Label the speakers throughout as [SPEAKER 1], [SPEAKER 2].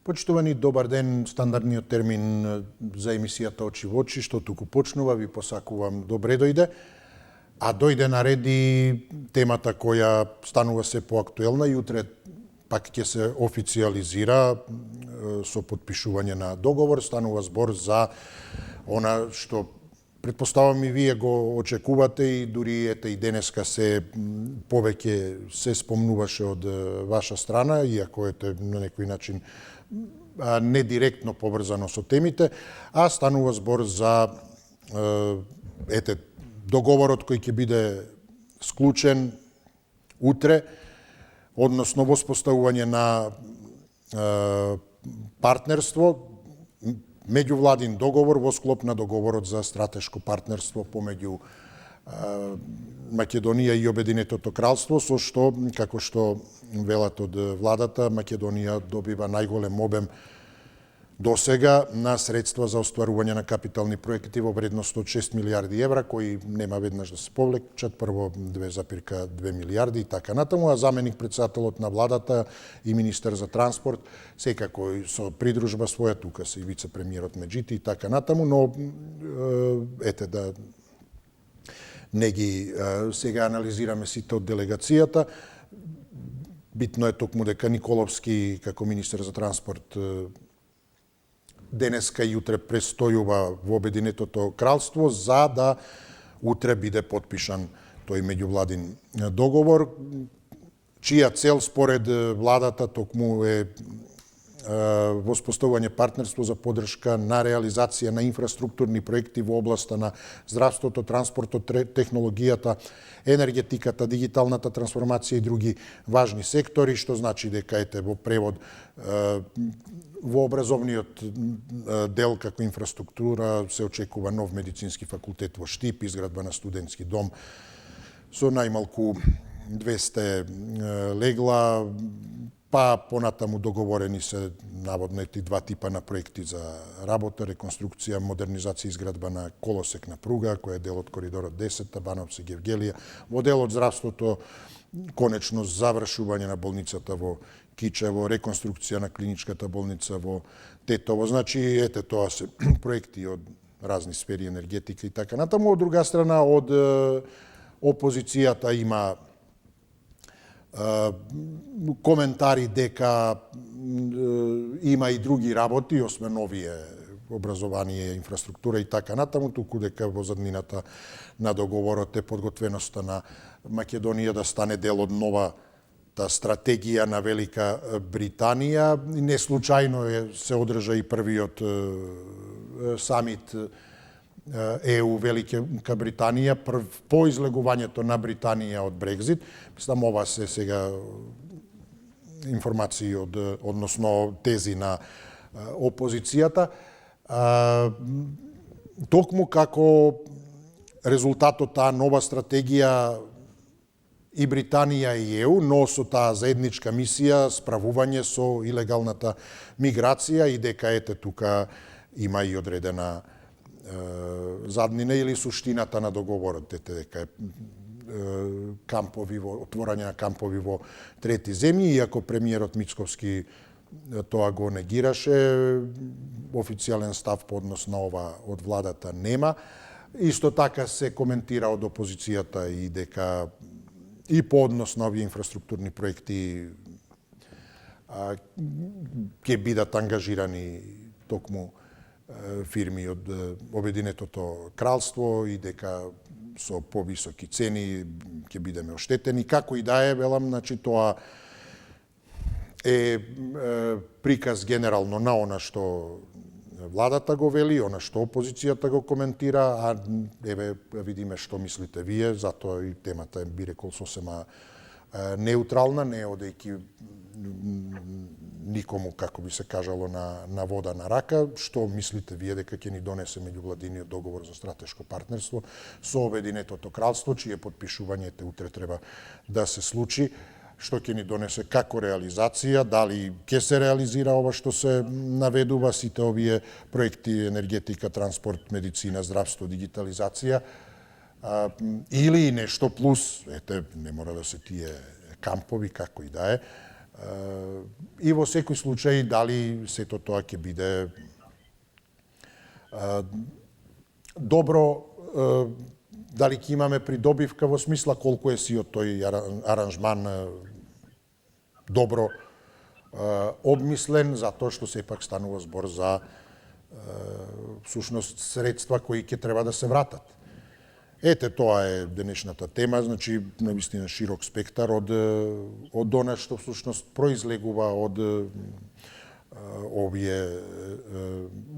[SPEAKER 1] Почитувани, добар ден, стандардниот термин за емисијата Очи во очи, што туку почнува, ви посакувам добре дојде. А дојде на ред и темата која станува се поактуелна и утре пак ќе се официализира со подпишување на договор. Станува збор за она што предпоставам и вие го очекувате и дури ете и денеска се повеќе се спомнуваше од ваша страна, иако ете на некој начин не директно поврзано со темите, а станува збор за ете договорот кој ќе биде склучен утре, односно воспоставување на партнерство, меѓувладин договор во склоп на договорот за стратешко партнерство помеѓу Македонија и Обединетото кралство, со што, како што велат од владата, Македонија добива најголем обем досега на средства за остварување на капитални проекти во вредност од 6 милиарди евра, кои нема веднаш да се повлечат, прво 2,2 милиарди и така натаму, а заменик председателот на владата и министер за транспорт, секако со придружба своја, тука се и вице-премиерот Меджити и така натаму, но ете да не ги сега анализираме сите од делегацијата. Битно е токму дека Николовски, како министер за транспорт, денеска и утре престојува во Обединетото кралство за да утре биде потпишан тој меѓувладин договор, чија цел според владата токму е воспоставување партнерство за поддршка на реализација на инфраструктурни проекти во областа на здравството, транспортот, технологијата, енергетиката, дигиталната трансформација и други важни сектори, што значи дека ете во превод во образовниот дел како инфраструктура се очекува нов медицински факултет во Штип, изградба на студентски дом со најмалку 200 легла, па понатаму договорени се наводно ети два типа на проекти за работа, реконструкција, модернизација и изградба на колосек на пруга, која е дел од коридорот 10, Бановци Гевгелија. Во дел од здравството, конечно завршување на болницата во Кичево, реконструкција на клиничката болница во Тетово. Значи, ете, тоа се проекти од разни сфери, енергетика и така натаму. Од друга страна, од опозицијата има коментари дека има и други работи, освен овие образование, инфраструктура и така натаму, туку дека во заднината на договорот е подготвеноста на Македонија да стане дел од новата стратегија на Велика Британија. Не случајно се одржа и првиот самит ЕУ Велика Британија по излегувањето на Британија од Брекзит. Мислам, ова се сега информации односно тези на опозицијата. Токму како резултат од таа нова стратегија и Британија и ЕУ, но со таа заедничка мисија справување со илегалната миграција и дека ете тука има и одредена заднина или суштината на договорот, ете дека е кампови во отворање на кампови во трети земји, иако премиерот Мицковски тоа го негираше, официјален став по однос на ова од владата нема. Исто така се коментира од опозицијата и дека и по однос на овие инфраструктурни проекти ќе бидат ангажирани токму фирми од Обединетото кралство и дека со повисоки цени ќе бидеме оштетени. Како и да е, велам, значи тоа е приказ генерално на она што владата го вели, она што опозицијата го коментира, а еве видиме што мислите вие, затоа и темата би рекол сосема неутрална, не одејќи никому, како би се кажало, на вода на рака. Што мислите вие дека ќе ни донесе меѓувладиниот договор за стратешко партнерство со Обединетото кралство, чие потпишување утре треба да се случи? Што ќе ни донесе како реализација, дали ќе се реализира ова што се наведува, сите овие проекти енергетика, транспорт, медицина, здравство, дигитализација, или нешто плюс, ете, не мора да се тие кампови, како и да е, И во секој случај, дали сето тоа ќе биде добро, дали ќе имаме придобивка во смисла колку е сиот тој аранжман добро обмислен, затоа што сепак станува збор за всушност средства кои ќе треба да се вратат. Ете, тоа е денешната тема, значи навистина широк спектар од она што всушност произлегува од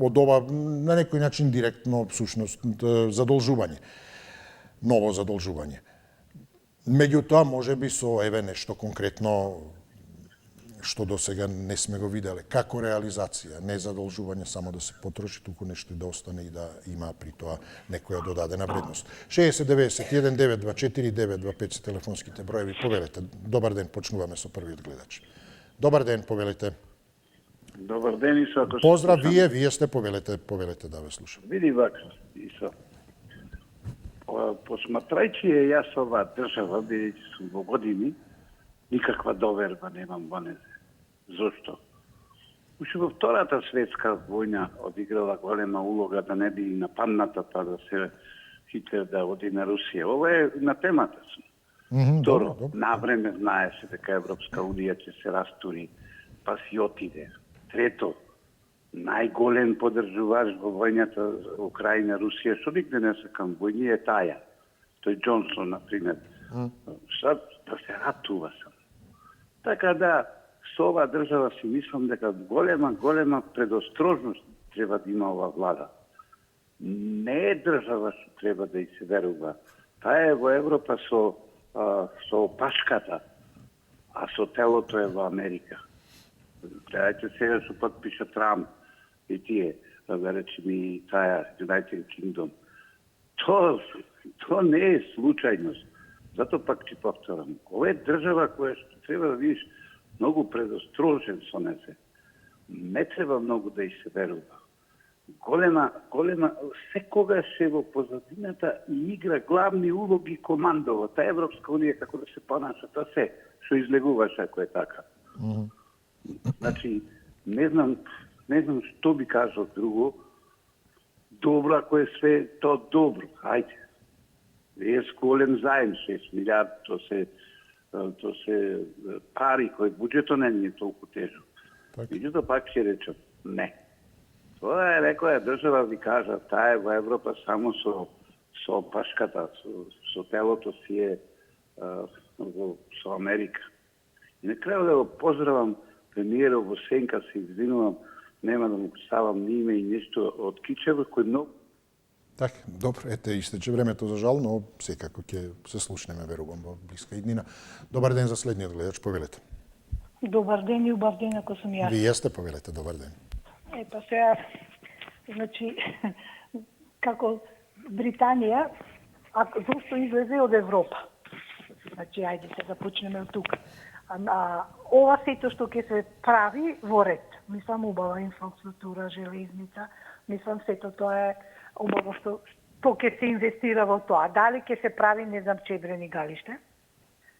[SPEAKER 1] од ова на некој начин директно всушност задолжување, ново задолжување. Меѓутоа, можеби со нешто конкретно што до сега не сме го виделе. Како реализација, не задолжување само да се потроши, туку нешто и да остане и да има при тоа некоја додадена вредност. 60-90-1-924-925 се телефонските броеви. Повелете. Добар ден, почнуваме со првиот гледач. Добар ден, повелете.
[SPEAKER 2] Добар ден, Исо.
[SPEAKER 1] Поздрав, вие сте, повелете да ве слушам.
[SPEAKER 2] Види вака, Исо. Посматрајќи јас оваа држава, бидејќи сум во години, никаква доверба немам во незе. Зошто? Уште во Втората светска војна одиграла голема улога да не би нападната, па да се Хитлер да оди на Русија. Ова е на темата сум. Второ, навреме знаеше дека Европска Унија ќе се растури, па си отиде. Трето, најголем поддржуваш во војната Украина-Русија, што никде не сакам војни, е таја. Тој Џонсон, например. Сад да се ратува сам. Така да, со оваа држава си мислам дека голема предострожност треба да има ова влада. Не е држава што треба да и се верува. Таа е во Европа со опашката, а со телото е во Америка. Гледајте сега што подпиша Трамп и тие, да речем и таа United Kingdom. То не е случајност. Зато пак ти повторам. Ова е држава која што треба да видиш многу предострожен со незе. Не треба многу да и се верува. Голема, секогаш е во позадината и игра главни улоги командова. Та Европска Унија како да се понаша, тоа се што излегуваше ако е така. Значи, не знам што би кажал друго. Добро, ако е све тоа добро. Хајде. Е голем заем, 6 милиарди, то се пари кој буџето не е толку тежок. Меѓутоа пак ќе речам, не. Тоа е некоја држава ви кажа, таа е во Европа само со опашката, со телото си е со Америка. И на крајот да го поздравам премиерот во сенка, се извинувам, нема да му ставам ни име и нешто од Кичево, кој многу.
[SPEAKER 1] Така, добро, ете, истече времето за жал, но секако ќе се слушнеме, верувам, во блиска иднина. Добар ден за следниот гледач, повелете.
[SPEAKER 3] Добар ден и убав ден, ако сум јас.
[SPEAKER 1] Вие сте, повелете, добар ден.
[SPEAKER 3] Ето сега, значи, како Британија, зошто излезе од Европа? Значи, ајде се да почнеме од тука. Ова сето што ќе се прави во ред. Мислам, убава инфраструктура, железница, мислам, сето тоа е убаво што ќе се инвестира во тоа. Дали ќе се прави, не знам, чебрени галиште,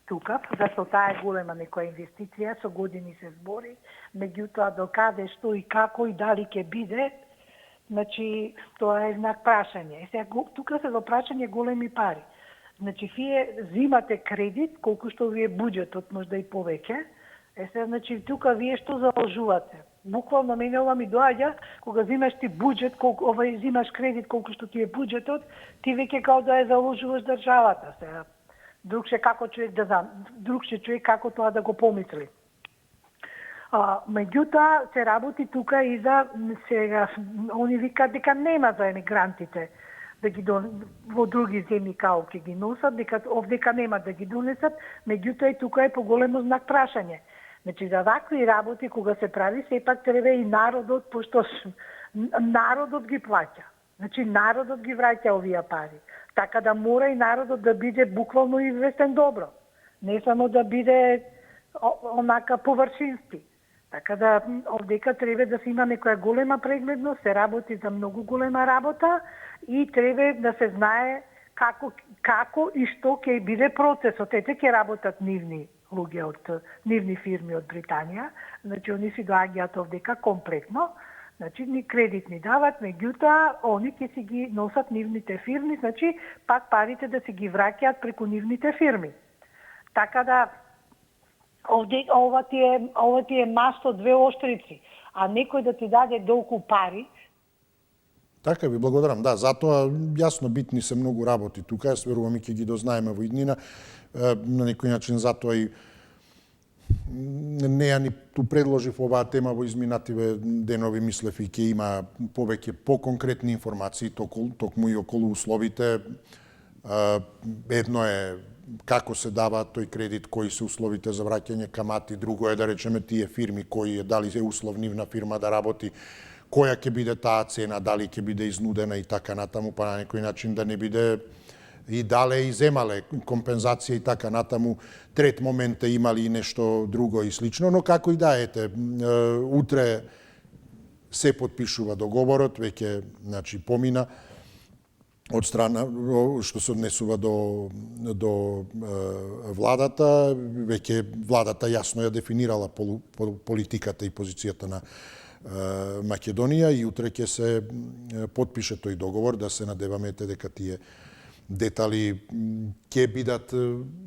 [SPEAKER 3] тука, зашто таа е голема некоја инвестиција, со години се збори, меѓутоа докаде, што и како и дали ќе биде, значи, тоа е знак прашање. Сега, тука се во прашање големи пари. Значи, вие зимате кредит, колку што ви е буџетот, можда и повеќе. Сега, значи, тука вие што заложувате? Буквално мене ова ми доаѓа, кога зимаш ти буџет, зимаш кредит колку што ти е буџетот, ти веќе као да ја заложуваш државата. Сега, другше човек како тоа да го помисли. Меѓутоа се работи тука и за сега, они викаат дека нема за емигрантите да ги во други земји као ќе ги носат, дека овдека нема да ги донесат, меѓутоа и тука е поголемо знак прашање. Значи, за вакви работи, кога се прави, сепак треба и народот, пошто народот ги плаќа. Значи, народот ги враќа овие пари. Така да мора и народот да биде буквално известен добро. Не само да биде онака површински. Така да, овдека треба да се има некоја голема прегледност, се работи за многу голема работа и треба да се знае како и што ќе биде процесот. Ете ќе работат нивни луѓе од нивни фирми од Британија, значи они си доаѓаат овдека комплетно, значи ни кредит ни дават, меѓутоа они ќе си ги носат нивните фирми, значи пак парите да си ги враќаат преку нивните фирми. Така да ова ти е маст од две оштрици, а некој да ти даде толку пари.
[SPEAKER 1] Така ви благодарам. Да, затоа јасно битни се многу работи тука, јас верувам и ќе ги дознаеме во иднина. На некој начин затоа и не ја ни ту предложив оваа тема во изминативе денови, мислев и ќе има повеќе поконкретни информации токму и околу условите. Едно е како се дава тој кредит, кои се условите за враќање камати, друго е да речеме тие фирми кои е дали е услов нивна фирма да работи, која ќе биде таа цена, дали ќе биде изнудена и така натаму, па на некој начин да не биде и дале и земале компензација и така натаму. Трет момент е имали и нешто друго и слично, но како и да ете, утре се подпишува договорот, веќе значи помина од страна што се однесува до владата, веќе владата јасно ја дефинирала политиката и позицијата на Македонија и утре ќе се подпише тој договор, да се надеваме дека тие детали ќе бидат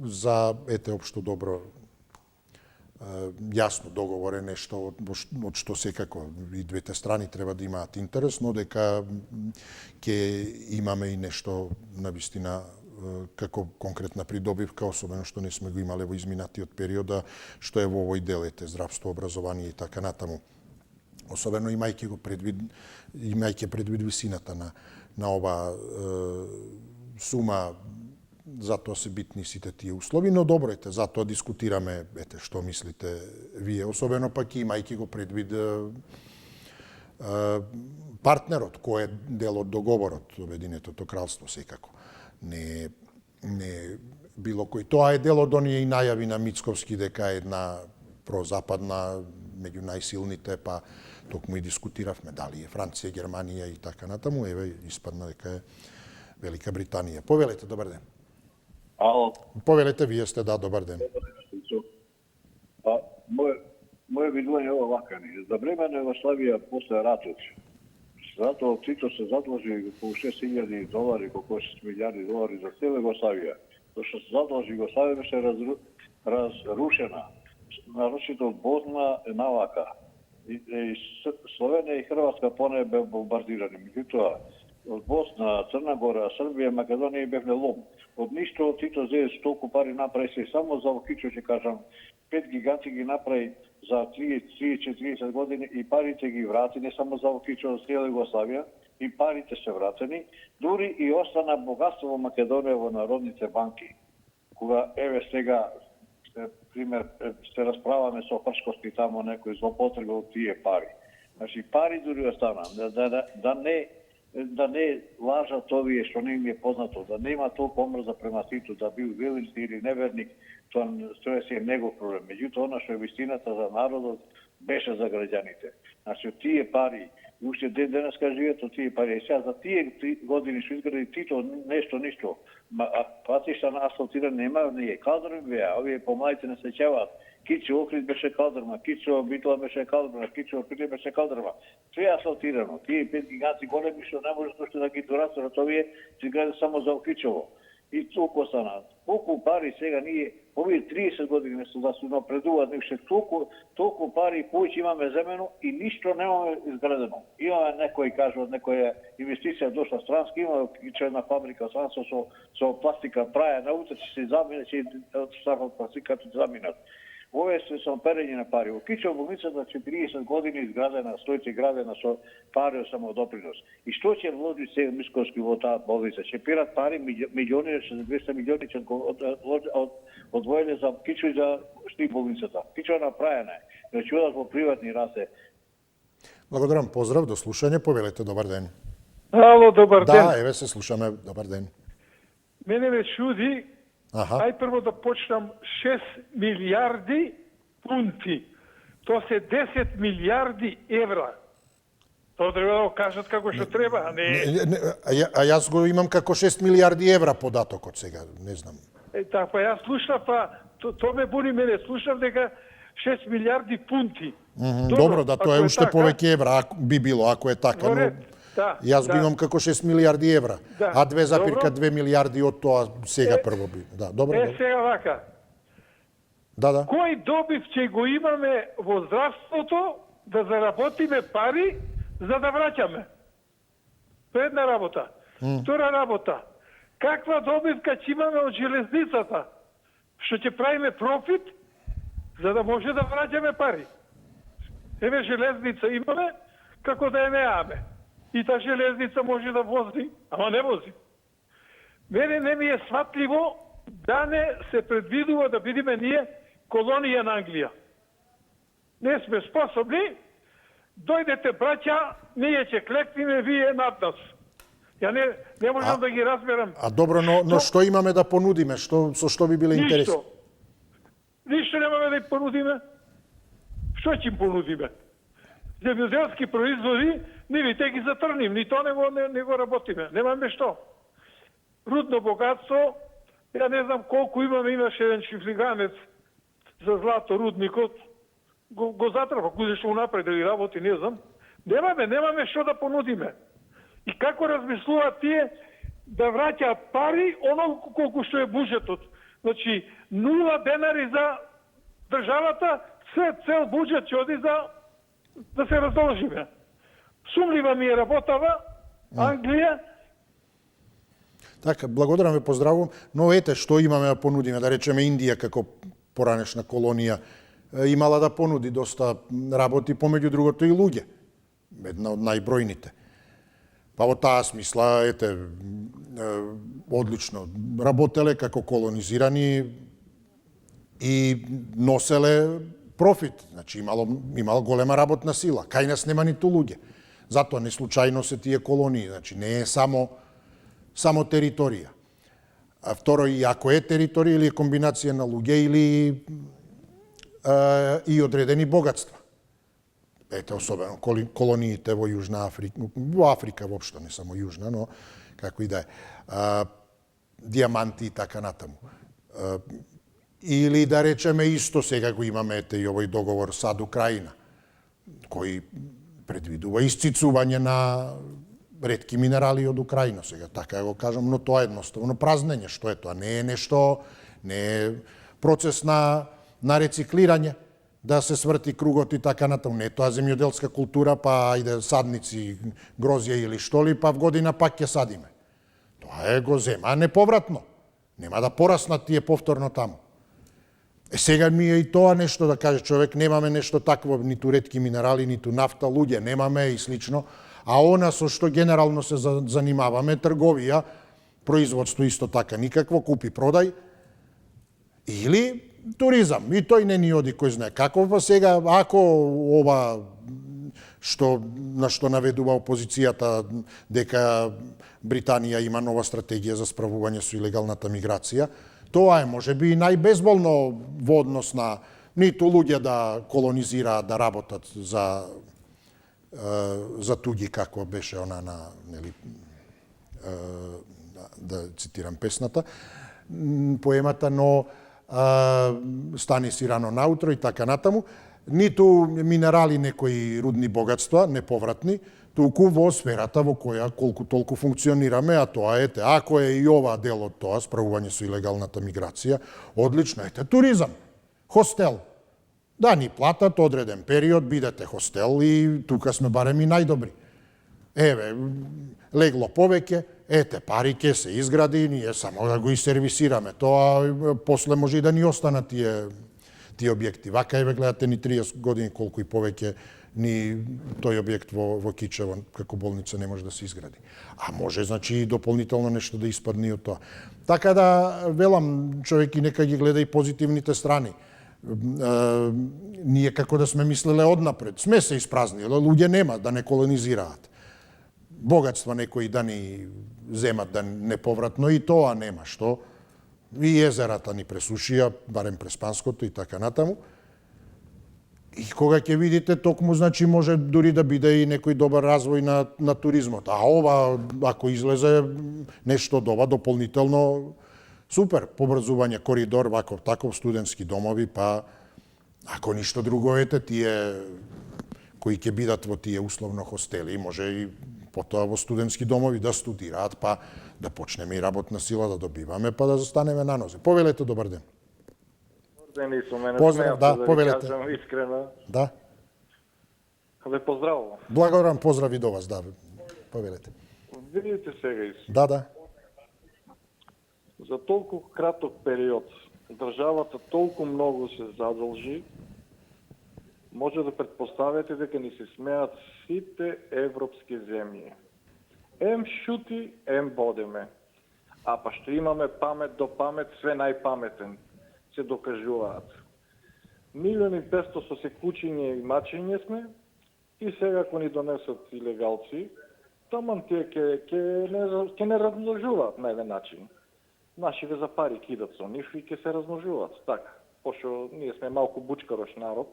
[SPEAKER 1] за општо добро јасно договор е нешто од што секако и двете страни треба да имаат интерес, но дека ќе имаме и нешто навистина како конкретна придобивка, особено што не сме го имале во изминатиот период, што е во овој дел, здравство, образование и така натаму. Особено имајќи предвид висината на ова сума, затоа се битни сите тие услови, но добро затоа дискутираме, што мислите вие, особено пак имајќи го предвид партнерот, кој е дел од договорот, Обединетото кралство секако. Не било кој. Тоа е дел од оние и најави на Мицковски дека е една прозападна, меѓу најсилните, па токму и дискутиравме дали е Франција, Германија и така натаму, еве испадна дека е Велика Британија. Повелете, добар ден.
[SPEAKER 4] Ало.
[SPEAKER 1] Повелете, вие сте, да, добар ден.
[SPEAKER 4] Моје видување е овака. За време на Југославија после ратот, затоа Тито се задолжи околу $6,000, околу $6 милиарди за цела Југославија. Зашто се задолжи Југославија беше разрушена, нарочито од Босна и навака. И Словенија и Хрватска понеже бе бомбардирани. Меѓутоа, од Босна, Црна Гора, Србија, Македонија бевме лом. Од ништо Тито взе толку пари направи се само за Окичо, ќе кажам, 5 гиганти ги направи за 30-40 години и парите ги врати, не само за Окичо, за цела Југославија, и парите се вратени, дури и остана богатство во Македонија во народните банки. Кога еве сега пример се расправаме со фршкости тамо некој злоупотреба од тие пари. Значи пари дури остана, да не лажат овие што не им е познато, да нема толку омрза према Тито, да бил верник или неверник, тоа си е негов проблем. Меѓутоа, она што е вистината за народот беше за граѓаните. Значи, тие пари, уште ден денеска живеат од тие пари. Сега за тие години што изгради Тито ништо. Патишта на асфалтиран нема, не е кадрен беа, овие помладите не се сеќаваат. Кичо Охрид беше кадрма, Кичо Битола беше кадрма, Кичо Приле беше кадрма. Све асфалтирано. Тие 5 гиганти големи што не може да ги дорасторат, овие се гради само за Окичово. И толку остана. Колку пари сега ние, овие 30 години место да се напредуваат, нешто толку пари повеќе имаме земено и ништо немаме изградено. Имаме некој кажува, некоја инвестиција дошла странски, има една фабрика странска со пластика праја, наутре ќе се замине, ќе од пластиката заминат. Овие се со перење на пари. Во Кичо болницата 40 години изградена, стојте градена со пари од самодопринос. И што ќе вложи сега Мицковски во таа болница? Ќе пират пари, милиони, 200 милиони ќе одвоени за Кичо и за болницата. Кичо направена е. Значи одат во приватни раце.
[SPEAKER 1] Благодарам, поздрав, до слушање, повелете, добар ден.
[SPEAKER 5] Ало, добар ден.
[SPEAKER 1] Да, еве се слушаме, добар ден.
[SPEAKER 5] Мене ме чуди, ај прво да почнам 6 милиарди фунти. Тоа се 10 милиарди евра. Тоа треба да го кажат како што треба, а не...
[SPEAKER 1] А јас го имам како 6 милиарди евра податокот сега, не знам.
[SPEAKER 5] Така, јас слушнав, то ме буни, мене слушам дека 6 милиарди фунти.
[SPEAKER 1] Добро, да, тоа е уште
[SPEAKER 5] така,
[SPEAKER 1] повеќе евра, би било, ако е така, но јас го имам како 6 милиарди евра, а 2,2 милиарди од тоа сега прво би. Да, добро.
[SPEAKER 5] Сега вака.
[SPEAKER 1] Да.
[SPEAKER 5] Кој добив ќе го имаме во здравството да заработиме пари за да враќаме? Тоа е една работа. Втора работа. Каква добивка ќе имаме од железницата? Што ќе правиме профит за да може да враќаме пари? Еве железница имаме, како да ја неаме. И та железница може да вози, ама не вози. Мене не ми е сватливо да не се предвидува да бидеме ние колонија на Англија. Не сме способни, дојдете браќа, ние ќе клекнеме, вие над нас. Ја не можам да ги разберам.
[SPEAKER 1] А добро, но што имаме да понудиме? Со што би биле интересни?
[SPEAKER 5] Ништо немаме да им понудиме. Што ќе им понудиме? Земјоделски производи, нивите те ги затрним, ни тоа не го работиме. Немаме што. Рудно богатство, ја не знам колку имаше еден шифлиганец за злато рудникот, го затрпа, куде што унапред да ги работи, не знам. Немаме што да понудиме. И како размислуваат тие да враќаат пари, оно колку што е буџетот. Значи, 0 денари за државата, цел буџет ќе оди за да се раздолжиме. Сумлива ми е работава, Англија.
[SPEAKER 1] Така, благодарам ве, поздравувам. Но ете, што имаме да понудиме? Да речеме Индија како поранешна колонија имала да понуди доста работи, помеѓу другото и луѓе. Една од најбројните. Па во таа смисла, ете, одлично. Работеле како колонизирани и носеле профит. Значи, имало голема работна сила. Кај нас нема ниту луѓе. Затоа не случајно се тие колонии. Значи, не е само територија. А второ, и ако е територија или е комбинација на луѓе или и одредени богатства. Ете, особено колониите во Јужна Африка, во Африка воопшто, не само Јужна, но како и да е. Диаманти и така натаму. Или да речеме исто сега го имаме ете и овој договор САД Украина, кој предвидува исцицување на ретки минерали од Украина сега, така го кажам, но тоа е едноставно празнење, што е тоа, не е нешто, не е процес на рециклирање, да се сврти кругот и така натаму. Не е тоа земјоделска култура, па ајде садници, грозја или што ли, па в година пак ќе садиме. Тоа е го зема неповратно. Нема да пораснат тие повторно таму. Сега ми е и тоа нешто да каже човек, немаме нешто такво, ниту ретки минерали, ниту нафта, луѓе немаме и слично, а она со што генерално се занимаваме, трговија, производство исто така никакво, купи-продај, или туризам. И тој не ни оди кој знае како, па сега, ако ова на што наведува опозицијата дека Британија има нова стратегија за справување со илегалната миграција, тоа е можеби најбезболно во однос на ниту луѓе да колонизираат, да работат за туѓи, како беше она на, нели, да цитирам песната, поемата, но стани си рано наутро и така натаму, ниту минерали некои рудни богатства, неповратни, туку во сферата во која колку толку функционираме, а тоа ете, ако е и ова дел од тоа, справување со илегалната миграција, одлично, ете, туризам, хостел. Да ни платат одреден период, бидете хостел и тука сме барем и најдобри. Еве, легло повеќе, ете, пари ке се изгради, ние само да го изсервисираме. Тоа после може и да ни останат тие објекти. Вака еве гледате ни 30 години колку и повеќе ни тој објект во Кичево како болница не може да се изгради. А може, значи, и дополнително нешто да испадне од тоа. Така да, велам, човек и нека ги гледа и позитивните страни. Ние како да сме мислеле однапред. Сме се испразниле, луѓе нема да не колонизираат. Богатства некои да ни земат да неповратно и тоа нема што. И езерата ни пресушија, барем през Панското и така натаму. И кога ќе видите, токму, значи, може дури да биде и некој добар развој на туризмот. А ова, ако излезе нешто од ова, дополнително Супер, побрзување коридор, ваков таков студентски домови, па ако ништо друго ете, тие кои ќе бидат во тие условно хостели, може и потоа во студентски домови да студираат, па да почнеме и работна сила да добиваме, па да застанеме на нозе. Повелете, добар ден.
[SPEAKER 6] Добар ден и со мене.
[SPEAKER 1] Поздрав, да, повелете.
[SPEAKER 6] Кажам искрено.
[SPEAKER 1] Да.
[SPEAKER 6] Ве поздравувам.
[SPEAKER 1] Благодарам, поздрави до вас, да. Повелете.
[SPEAKER 6] Видите сега
[SPEAKER 1] Да.
[SPEAKER 6] За толку краток период државата толку многу се задолжи, може да предпоставите дека ни се смеат сите европски земји. Ем шути, ем бодеме. А па што имаме памет до памет, све најпаметен, се докажуваат. 1.500.000 со секучиње и мачење сме, и сега ако ни донесат илегалци, таман тие ќе не размножуваат на еден начин. Нашиве за пари кидат со нив и ќе се размножуваат. Така, пошто ние сме малку бучкарош народ.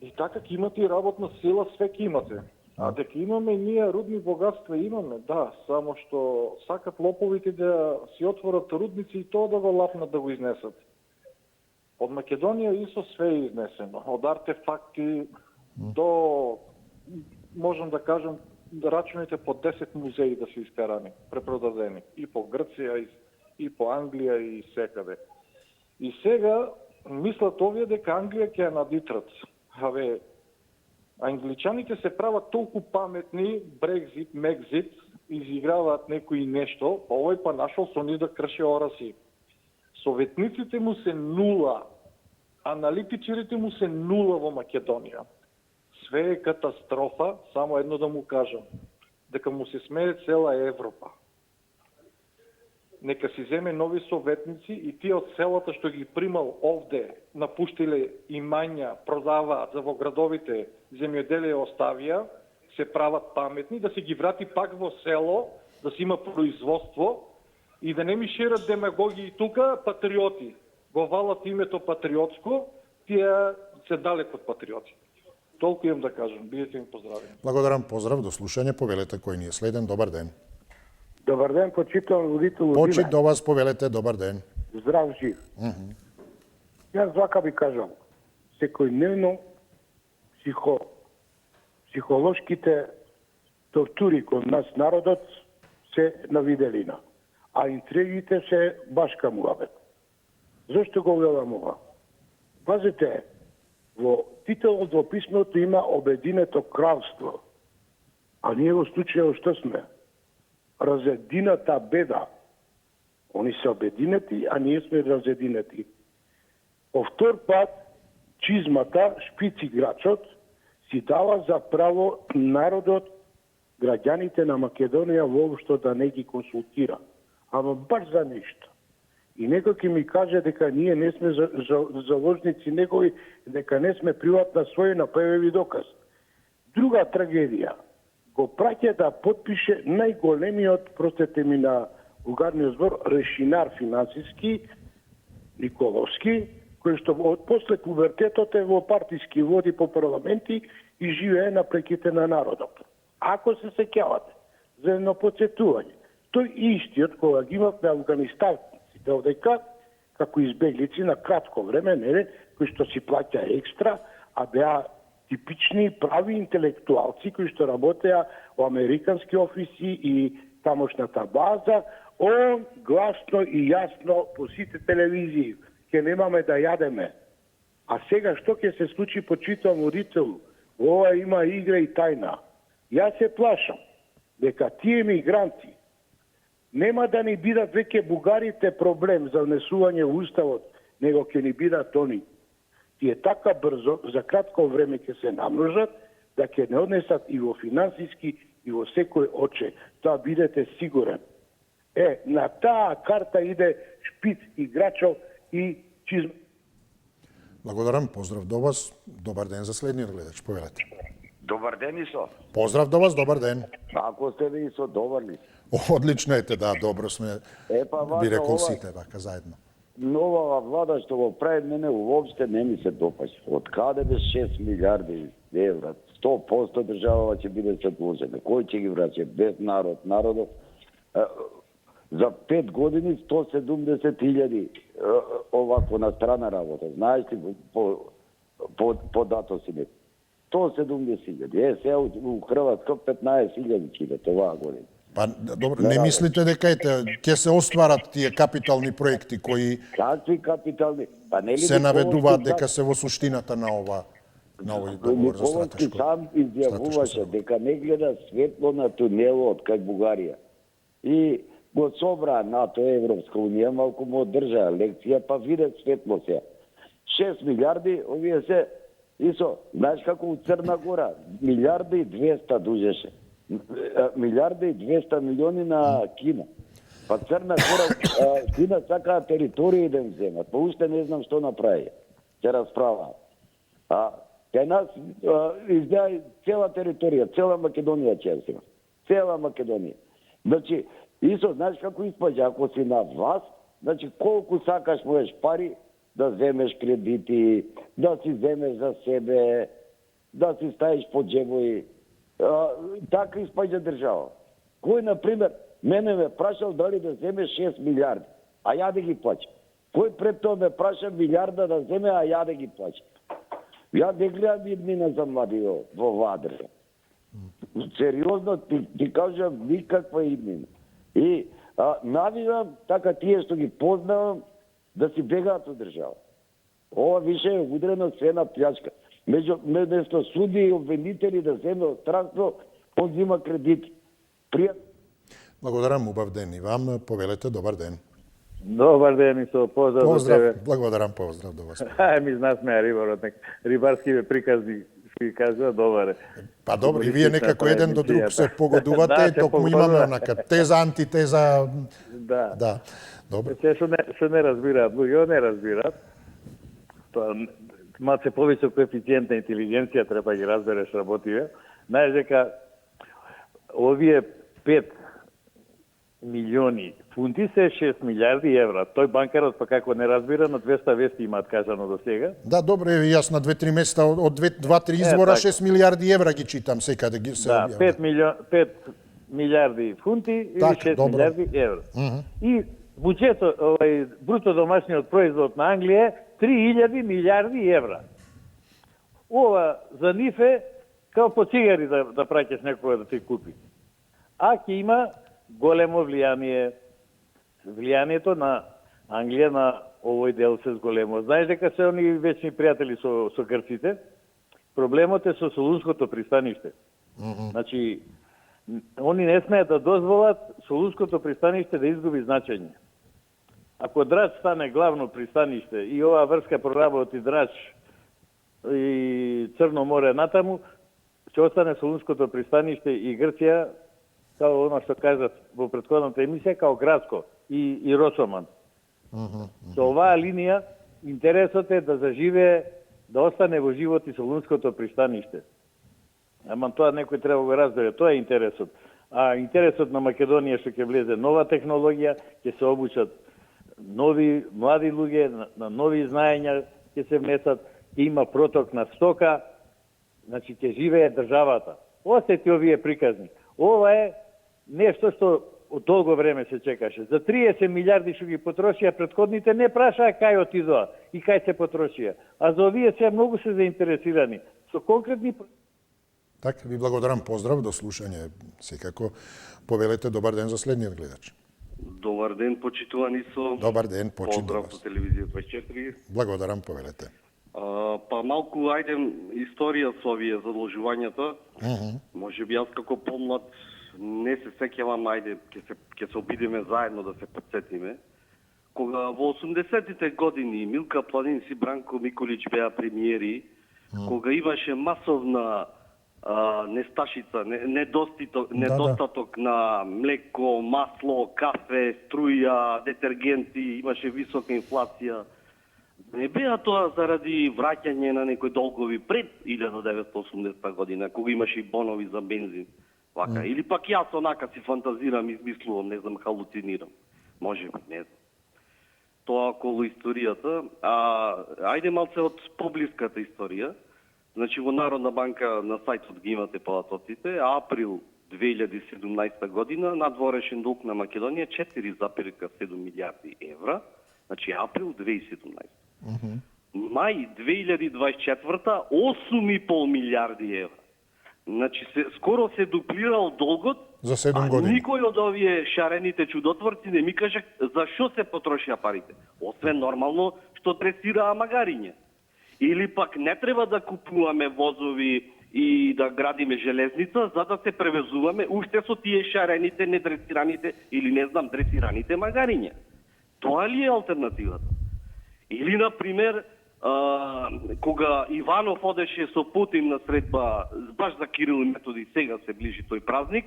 [SPEAKER 6] И така ќе имате и работна сила, све ќе имате. А дека имаме ние рудни богатства, имаме, да, само што сакат лоповите да си отворат рудници и тоа да го лапнат да го изнесат. Од Македонија исто све е изнесено. Од артефакти до, можам да кажам, рачуните по 10 музеи да се искарани, препродадени. И по Грција, и по Англија, и секаде. И сега, мислат овие дека Англија ќе ја надитрат. Абе, англичаните се прават толку паметни, Брекзит, Мекзит, изиграваат некои нешто, па овој па нашол со нив да крши ораси. Советниците му се нула, аналитичарите му се нула во Македонија. Све е катастрофа, само едно да му кажам, дека му се смее цела Европа. Нека си земе нови советници и тие од селата што ги примал овде, напуштиле имања, продаваат за во градовите, земјоделие оставија, се прават паметни, да се ги врати пак во село, да се има производство и да не ми шират демагоги и тука патриоти. Го валат името патриотско, тие се далеко од патриоти. Толку имам да кажам. Бидете ми поздравени.
[SPEAKER 1] Благодарам, поздрав, до слушање, повелете кој ни е следен, добар ден.
[SPEAKER 7] Добар ден, почитуван водител.
[SPEAKER 1] Почит до вас, повелете, добар ден.
[SPEAKER 7] Здрав жив. Јас вака би кажам, секојдневно психолошките тортури кон нас народот се на виделина, а интригите се башка муабет. Зошто го велам ова? Пазите, во титулот во писмото има Обединето кралство, а ние во случајот што сме? Разедината беда. Они се обединети, а ние сме разединети. По втор пат, чизмата, шпиц играчот, си дава за право народот, граѓаните на Македонија воопшто да не ги консултира. Ама баш за нешто. И некој ќе ми каже дека ние не сме заложници негови, дека не сме приватна својна, па еве ви доказ. Друга трагедија. Го праќа да подпише најголемиот, простете ми на угарниот збор, решинар финансиски, Николовски, кој што после пубертетот е во партиски води по парламенти и живее на плеките на народот. Ако се сеќавате, за едно подсетување, тој истиот кога ги имавме афганистанците овдека, како избеглици на кратко време, нели, кои што си плаќа екстра, а беа типични прави интелектуалци кои што работеа во американски офиси и тамошната база, он гласно и јасно по сите телевизии ќе немаме да јадеме. А сега што ќе се случи, почитувам водител, ова има игра и тајна. Јас се плашам дека тие мигранти нема да ни бидат веќе бугарите проблем за внесување во уставот, него ќе ни бидат они. Тие така брзо, за кратко време ќе се намножат, да ќе не однесат и во финансиски, и во секој оче. Тоа бидете сигурен. На таа карта иде шпиц играчов и чизм.
[SPEAKER 1] Благодарам, поздрав до вас. Добар ден за следниот гледач, повелете.
[SPEAKER 8] Добар ден, Исо.
[SPEAKER 1] Поздрав до вас, добар ден.
[SPEAKER 8] Ако сте ви, Исо, добар ли?
[SPEAKER 1] Одлично ете, да, добро сме. Би рекол сите, вака, заедно.
[SPEAKER 8] Нова влада што го прави, мене уопште не ми се допаѓа. Од каде бе 6 милиарди евра? 100% државава ќе биде задолжена. Кој ќе ги враќа? Без народ. Народот За 5 години 170.000 овако на страна работа. Знаеш ли по датосите? 170.000. Сега у Хрватска 15.000 кидат оваа година.
[SPEAKER 1] Па, добро, не мислите дека ќе се остварат тие капитални проекти кои
[SPEAKER 8] Какви капитални? Па нели
[SPEAKER 1] се наведуваат дека се во суштината на овој договор за
[SPEAKER 8] Николовски
[SPEAKER 1] стратешко?
[SPEAKER 8] сам изјавуваше дека не гледа светло на тунелот кај Бугарија. И го собраа НАТО, Европска унија, малку му одржаа лекција, па виде светло се. 6 милиарди, овие се, Исо, знаеш како у Црна Гора, 1.200.000.000 дужеше. 1.200.000.000 милиони на Кина. Па Црна Гора, Кина сакаа територија да им земат, па уште не знам што направи. Се расправа. Кај нас издај цела територија, цела Македонија ќе зема. Цела Македонија. Значи, Исо, знаеш како испаѓа, ако си на власт, значи колку сакаш можеш пари да земеш кредити, да си земеш за себе, да си ставиш по джебови. Така испаѓа држава. Кој, например, мене ме прашал дали да земе 6 милиарди, а ја да ги плачам. Кој пред тоа ме праша милиарда да земе, а ја да ги плачам. Ја не гледам иднина за млади во оваа држава. Сериозно ти кажам, никаква иднина. И навидам, така тие што ги познавам, да си бегаат од држава. Ова више е удрено све на плячка. Место суди и обвинители да земе од странство, он зима кредити.
[SPEAKER 1] Благодарам, убав ден и вам. Повелете, добар ден.
[SPEAKER 9] Добар ден, Исо, поздрав до тебе.
[SPEAKER 1] Благодарам, поздрав до вас.
[SPEAKER 9] Ми знас ме рибарот, рибарски приказни што кажува, добар е.
[SPEAKER 1] Па добро, и вие некако еден до друг се погодувате, токму имаме онака теза, антитеза. Да. Добро.
[SPEAKER 9] Што не разбираат, луѓе не разбираат. Тоа малце повисок коефициент на интелигенција треба ги разбереш работиве. Знаеш дека овие 5 милиони фунти се 6 милиарди евра. Тој банкарот па како не разбира, на 200 вести имаат кажано до сега.
[SPEAKER 1] Да, добро, јас на 2-3 места од 2-3 извора 6 милиарди евра ги читам секаде ги се
[SPEAKER 9] објавува. 5 милиарди фунти или 6 милиарди евра. И буџетот, бруто домашниот производ на Англија е 3000 милиарди евра. Ова за нив е као по цигари да праќаш некоја да ти купи. А ќе има големо влијанието на Англија на овој дел се зголемо. Знаеш дека се они вечни пријатели со грците? Проблемот е со Солунското пристаниште. Значи, они не смеат да дозволат Солунското пристаниште да изгуби значење. Ако Драч стане главно пристаниште и оваа врска проработи Драч и Црно море натаму, ќе остане Солунското пристаниште и Грција, као оно што кажат во претходната емисија, као градско и Росоман. Со оваа линија интересот е да заживее, да остане во живот и Солунското пристаниште. Ама тоа некој треба да го разбере, тоа е интересот. А интересот на Македонија што ќе влезе нова технологија, ќе се обучат нови млади луѓе, на нови знаења ќе се внесат, ќе има проток на стока, значи ќе живее државата. Осети овие приказни. Ова е нешто што од долго време се чекаше. За 30 милиарди што ги потрошија претходните не прашаа кај отидоа и кај се потрошија. А за овие се многу се заинтересирани со конкретни.
[SPEAKER 1] Така, ви благодарам, поздрав, до слушање. Секако повелете добар ден за следниот гледач.
[SPEAKER 10] Добар ден, почитувани со.
[SPEAKER 1] Добар ден, почитувани.
[SPEAKER 10] Поздрав по телевизија 24.
[SPEAKER 1] Благодарам, повелете.
[SPEAKER 10] Па малку ајде историја со овие задолжувањата. Може би јас како помлад не се сеќавам, ајде ќе се обидеме заедно да се потсетиме. Кога во 80-тите години Милка Планински и Бранко Миколич беа премиери, кога имаше масовна несташица, недостаток на млеко, масло, кафе, струја, детергенти, имаше висока инфлација. Не беа тоа заради враќање на некои долгови пред 1980 година, кога имаше и бонови за бензин. Вака. Или пак јас онака си фантазирам, измислувам, не знам, халуцинирам. Може би, не знам. Тоа околу историјата. Ајде малце од поблиската историја. Значи, во Народна банка на сајтот ги имате податоците. Април 2017 година надворешен долг на Македонија 4,7 милиарди евра, значи април 2017. Мај 2024 8,5 милиарди евра. Значи скоро се дуплирал долгот,
[SPEAKER 1] за 7 години.
[SPEAKER 10] Никој од овие шарените чудотворци не ми каже за што се потрошија парите. Освен нормално што дресираа магариња. Или пак не треба да купуваме возови и да градиме железница за да се превезуваме уште со тие шарените, недресираните или не знам дресираните магариња. Тоа ли е алтернативата? Или например кога Иванов одеше со Путин на средба баш за Кирил и Методи, сега се ближи тој празник,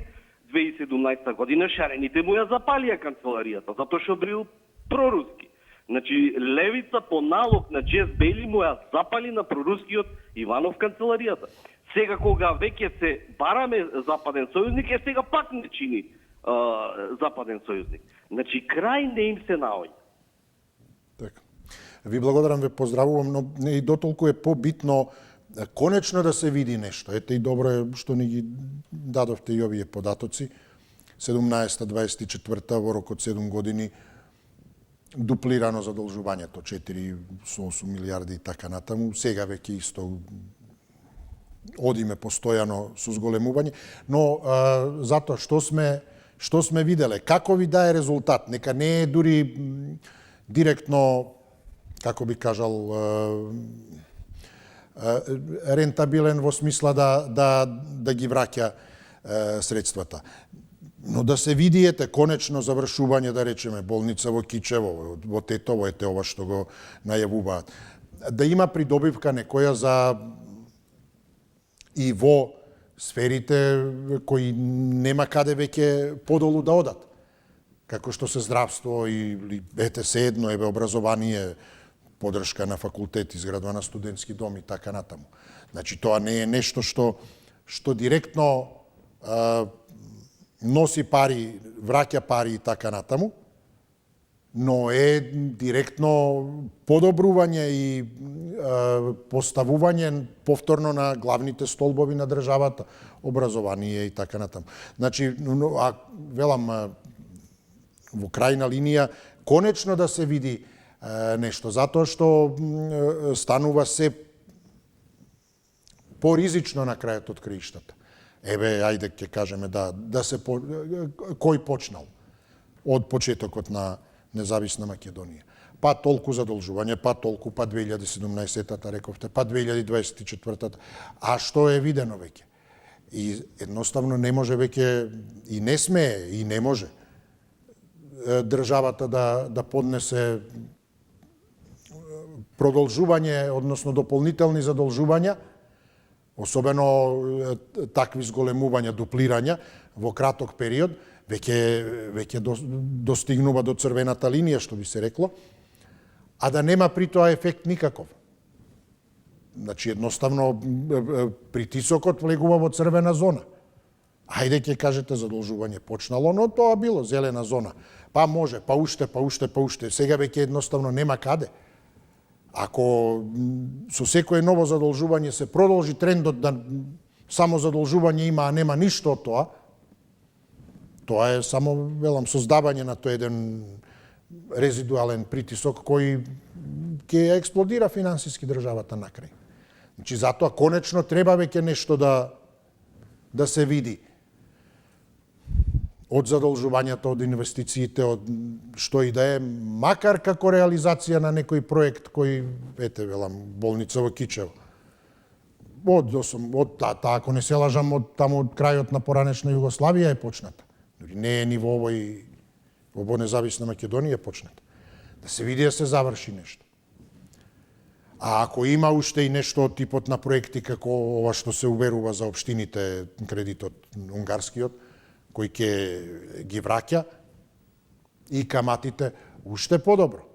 [SPEAKER 10] 2017 година шарените му ја запалија канцеларијата, затоа што бил проруски. Значи, левица по налог на Джес Бейли му ја запали на прорускиот Иванов канцеларијата. Сега кога веќе се бараме западен сојузник, сега пак не чини западен сојузник. Значи, крај не им се наоѓа.
[SPEAKER 1] Така. Ви благодарам, ве поздравувам, но не и дотолку е побитно конечно да се види нешто. Ете и добро е што ни ги дадовте и овие податоци. 17-24 во рок од 7 години дуплирано задолжувањето, 4,8 милиарди и така натаму. Сега веќе исто одиме постојано со зголемување, но затоа што сме виделе, како ви дае резултат, нека не е дури директно, како би кажал, рентабилен во смисла да ги враќа средствата. Но да се види конечно завршување, да речеме, болница во Кичево, во Тетово, ова што го најавуваат. Да има придобивка некоја за и во сферите кои нема каде веќе подолу да одат. Како што се здравство или се едно образование, подршка на факултет, изградба на студентски дом и така натаму. Значи тоа не е нешто што директно носи пари, враќа пари и така натаму, но е директно подобрување и поставување повторно на главните столбови на државата, образование и така натаму. Значи, велам, во крајна линија, конечно да се види нешто, затоа што станува се поризично на крајот од краиштата. Ајде ќе кажеме да се кој почнал од почетокот на независна Македонија. Па толку задолжување, па толку, па 2017-та рековте, па 2024-та. А што е видено веќе? И едноставно не може веќе, и не смее, и не може државата да поднесе продолжување, односно дополнителни задолжувања, особено такви зголемувања, дуплирања во краток период, веќе достигнува до црвената линија, што би се рекло, а да нема при тоа ефект никаков. Значи, едноставно, притисокот влегува во црвена зона. Ајде ќе кажете задолжување почнало, но тоа било зелена зона. Па може, па уште. Сега веќе едноставно нема каде. Ако со секое ново задолжување се продолжи трендот да само задолжување има, а нема ништо од тоа е само, велам, создавање на тој еден резидуален притисок кој ќе експлодира финансиски државата на крај. Значи, затоа конечно треба веќе нешто да се види од задолжувањата, од инвестициите, од што и да е, макар како реализација на некој проект кој, велам, болница во Кичево. Ако не се лажам, од крајот на поранешна Југославија е почната. Не е ни во независна Македонија е почната. Да се види да се заврши нешто. А ако има уште и нешто од типот на проекти како ова што се уверува за општините, кредитот унгарскиот, кој ќе ги враќа и каматите, уште подобро.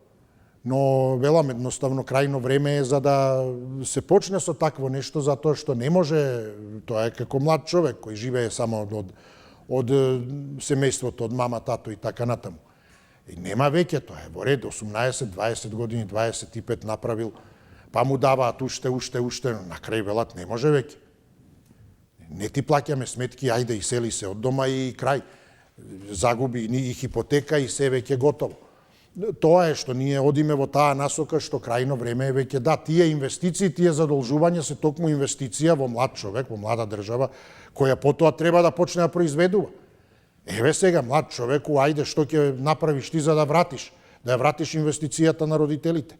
[SPEAKER 1] Но, велам, едноставно, крајно време е за да се почне со такво нешто, затоа што не може, тоа е како млад човек кој живее само од семејството, од мама, тато и така натаму. И нема веќе, тоа е во ред, 18-20 години, 25 направил, па му даваат уште, на крај велат, не може веќе. Не ти плаќаме сметки, ајде и сели се од дома и крај. Загуби и хипотека и се веќе готово. Тоа е што ние одиме во таа насока што крајно време е веќе да, тие инвестиции, тие задолжувања се токму инвестиција во млад човек, во млада држава, која потоа треба да почне да произведува. Еве сега, млад човеку, ајде, што ќе направиш ти за да ја вратиш инвестицијата на родителите.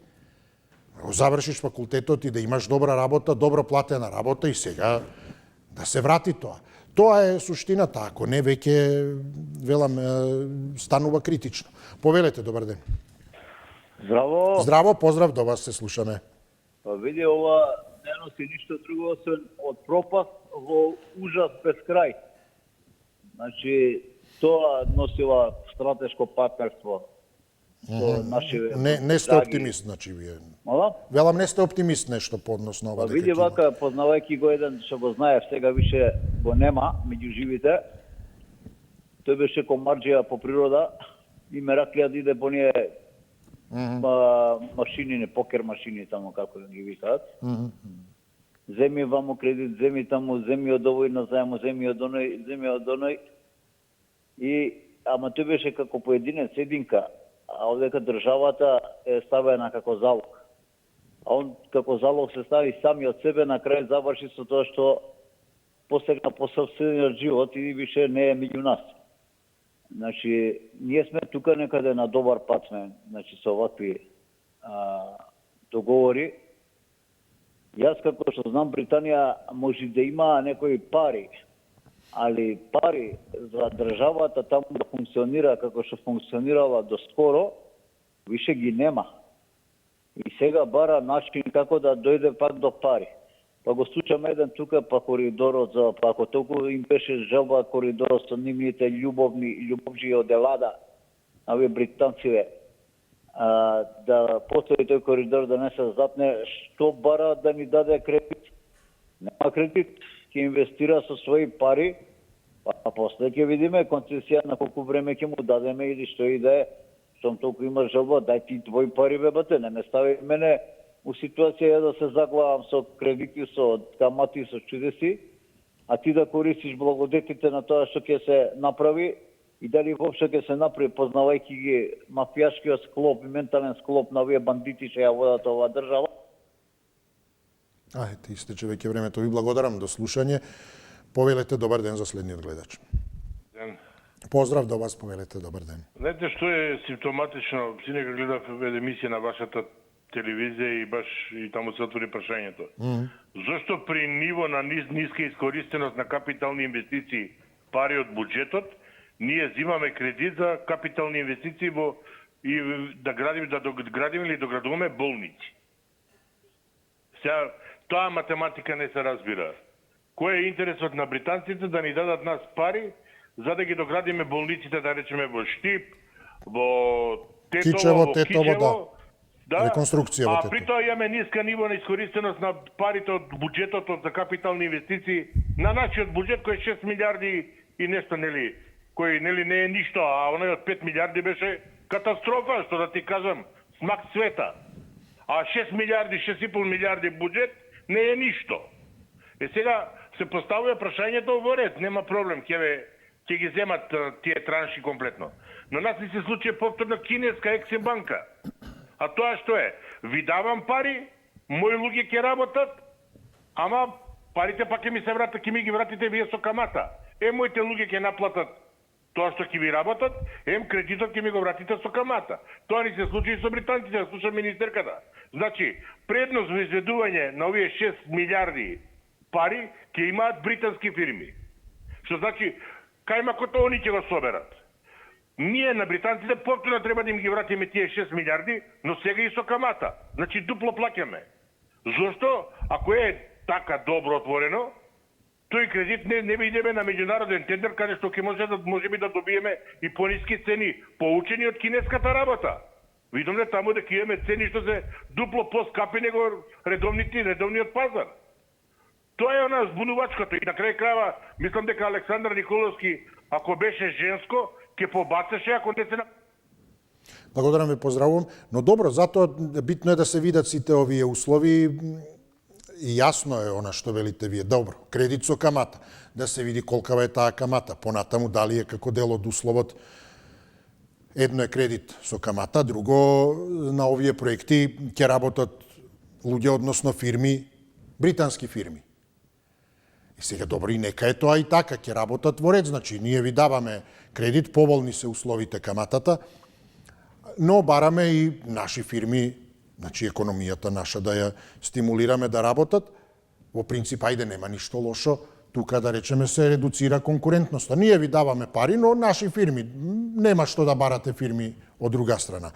[SPEAKER 1] Завршиш факултетот и да имаш добра работа, добро платена работа и сега да се врати тоа. Тоа е суштината, ако не веќе, велам, станува критично. Повелете, добар ден.
[SPEAKER 11] Здраво.
[SPEAKER 1] Здраво, поздрав до вас, се слушаме.
[SPEAKER 11] Па види, ова не носи ништо друго освен од пропаст во ужас без крај. Значи, тоа носила стратешко партнерство.
[SPEAKER 1] Не сте оптимист, значи вие.
[SPEAKER 11] Мала?
[SPEAKER 1] Велам, не сте оптимист нешто по однос на ова дека.
[SPEAKER 11] Види вака, познавајќи го еден што го знае, сега више го нема меѓу живите. Тој беше комарџија по природа и ме раклија да иде по ние машини, покер машини таму како да ги викаат. Земи вамо кредит, земи таму, земи од овој на заемо, земи од оној. И ама тој беше како поединец единка, а овдека државата е ставена како залог. А он како залог се стави сами од себе, на крај заврши со тоа што посегна по собствениот живот и више не е меѓу нас. Значи, ние сме тука некаде на добар пат сме, значи со овакви договори. Јас како што знам, Британија може да има некои пари, али пари за државата таму да функционира како што функционирала доскоро, више ги нема. И сега бара начин како да дојде пак до пари. Па го слушам еден тука, па коридорот, па ако толку им беше желба коридорот со нивните љубовџи од Елада, а овие британциве, да постои тој коридор да не се затне, што бара да ни даде кредит? Нема кредит, ќе инвестира со своји пари, па после ќе видиме концесија на колку време ќе му дадеме или што и да е. Штом толку има желба, дај ти твои пари, бебате, не ме стави мене у ситуација да се заглавам со кредити, со камати, со чудеси, а ти да користиш благодетите на тоа што ќе се направи и дали воопшто ќе се направи, познавајќи ги мафијашкиот склоп и ментален склоп на овие бандити што ја водат оваа држава.
[SPEAKER 1] Ете, истече веќе времето. Ви благодарам до слушање. Повелете, добар ден за следниот гледач.
[SPEAKER 12] Ден.
[SPEAKER 1] Поздрав до вас, повелете, добар ден.
[SPEAKER 12] Знаете што е симптоматично? Синека гледав емисија на вашата телевизија и баш и таму се отвори прашањето. Зошто при ниво на ниска искористеност на капитални инвестиции пари од буџетот, ние взимаме кредит за капитални инвестиции во и да градиме или доградуваме болници? Сега, тоа математика не се разбира. Кој е интересот на британците да ни дадат нас пари за да ги доградиме болниците, да речеме во Штип, во Тетово, во Кичево, да,
[SPEAKER 1] реконструкција во Тетово.
[SPEAKER 12] А при тоа имаме ниска ниво на искористеност на парите од буџетот за капитални инвестиции на нашиот буџет кој е 6 милиарди и нешто, нели, кој нели не е ништо, а оној од 5 милиарди беше катастрофа, што да ти кажам, смак света. А 6 милиарди, 6,5 милиарди буџет не е ништо. Сега се поставува прашањето во ред, нема проблем, ќе ги земат тие транши комплетно. Но нас ни се случи повторно кинеска Ексим банка. А тоа што е? Ви давам пари, мои луѓе ќе работат, ама парите пак ќе ми се вратат, ќе ми ги вратите вие со камата. Моите луѓе ќе наплатат тоа што ќе ви работат, кредитот ќе ми го вратите со камата. Тоа ни се случи и со британците, слуша министерката. Значи, предност во изведување на овие 6 милиарди пари ќе имаат британски фирми. Што значи, кајмакото они ќе го соберат. Ние на британците повторно треба да им ги вратиме тие 6 милиарди, но сега и со камата. Значи дупло плаќаме. Зошто? Ако е така добро отворено, тој кредит не идеме на меѓународен тендер, каде што ќе може би да добиеме и пониски цени, поучени од кинеската работа. Видоме таму дека имаме цени што се дупло поскапи него редовниот пазар. Тоа е она збунувачкото. И на крај крајава, мислам дека Александар Николовски, ако беше женско, ќе побацаше, ако не се...
[SPEAKER 1] Благодарам ви, поздравувам. Но добро, затоа битно е да се видат сите овие услови јасно е она што велите вие. Добро, кредит со камата. Да се види колкава е таа камата. Понатаму, дали е како дел од условот. Едно е кредит со камата, друго на овие проекти ќе работат луѓе, односно фирми, британски фирми. И сега, добро, и нека е тоа и така, ќе работат во ред, значи, ние ви даваме кредит, поволни се условите каматата, но бараме и наши фирми, значи економијата наша да ја стимулираме да работат. Во принцип, ајде, нема ништо лошо, тука да речеме се редуцира конкурентноста. Ние ви даваме пари, но наши фирми, нема што да барате фирми од друга страна.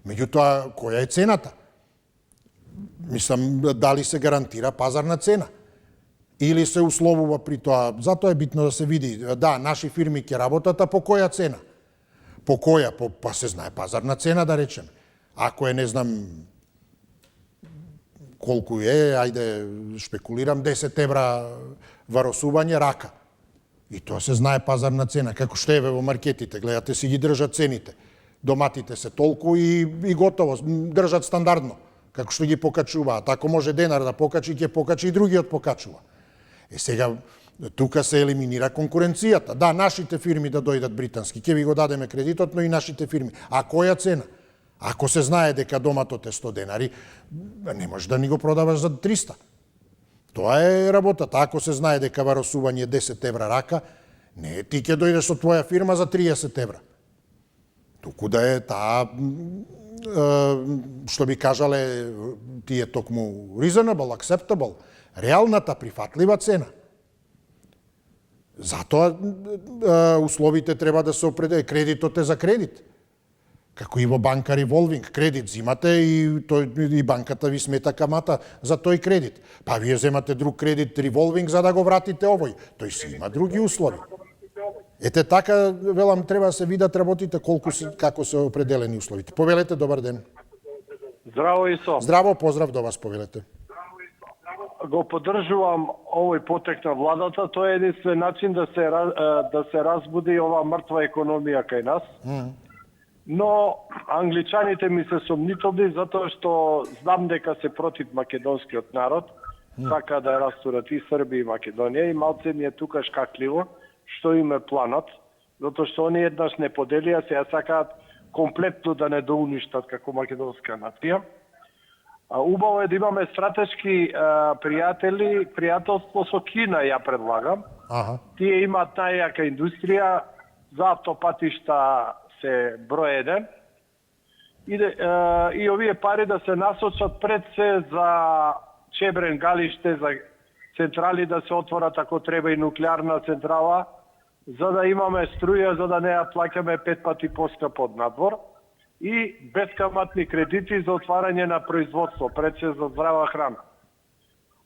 [SPEAKER 1] Меѓутоа, која е цената? Мислам, дали се гарантира пазарна цена? Или се условува при тоа? Затоа е битно да се види, да, наши фирми ќе работат, а по која цена? По која? Па се знае пазарна цена, да речеме. Ако е, не знам, колку е, ајде, шпекулирам, 10 евра варосување рака. И тоа се знае пазарна цена. Како што еве во маркетите, гледате, си ги држат цените. Доматите се толку и готово, држат стандардно, како што ги покачуваат. Ако може денар да покачи, ќе покачи и другиот покачува. Сега, тука се елиминира конкуренцијата. Да, нашите фирми да дојдат британски, ќе ви го дадеме кредитот, но и нашите фирми. А која цена? Ако се знае дека доматот е 100 денари, не може да ни го продаваш за 300. Тоа е работата. Ако се знае дека варосување е 10 евра рака, не, ти ќе дојдеш со твоја фирма за 30 евра. Туку да е таа, што би кажале, тие токму reasonable, acceptable, реалната, прифатлива цена. Затоа условите треба да се определи. Кредитот е за кредит. Како и во банка револвинг, кредит зимате и банката ви смета камата за тој кредит. Па вие земате друг кредит револвинг за да го вратите овој. Тој си има други услови. Ете така, велам, треба да се видат работите како се определени условите. Повелете, добар ден.
[SPEAKER 13] Здраво, Исо.
[SPEAKER 1] Здраво, поздрав до вас, повелете.
[SPEAKER 13] Го поддржувам овој потек на владата. Тоа е единствен начин да се разбуди оваа мртва економија кај нас. Но англичаните ми се сомнителни затоа што знам дека се против македонскиот народ, сака да растурат и Србија и Македонија, и малце ми е тука шкакливо што им е планот, затоа што они еднаш не поделија, сега сакаат комплетно да не доуништат како македонска нација. Убаво е да имаме стратешки пријателство со Кина, ја предлагам. Тие имаат најака индустрија, за автопатишта се број 1 и овие пари да се насочат пред се за Чебрен, Галиште, за централи да се отворат ако треба и нуклеарна централа, за да имаме струја, за да не ја плаќаме 5 пати поскапо од надвор, и бескаматни кредити за отварање на производство, пред се за здрава храна.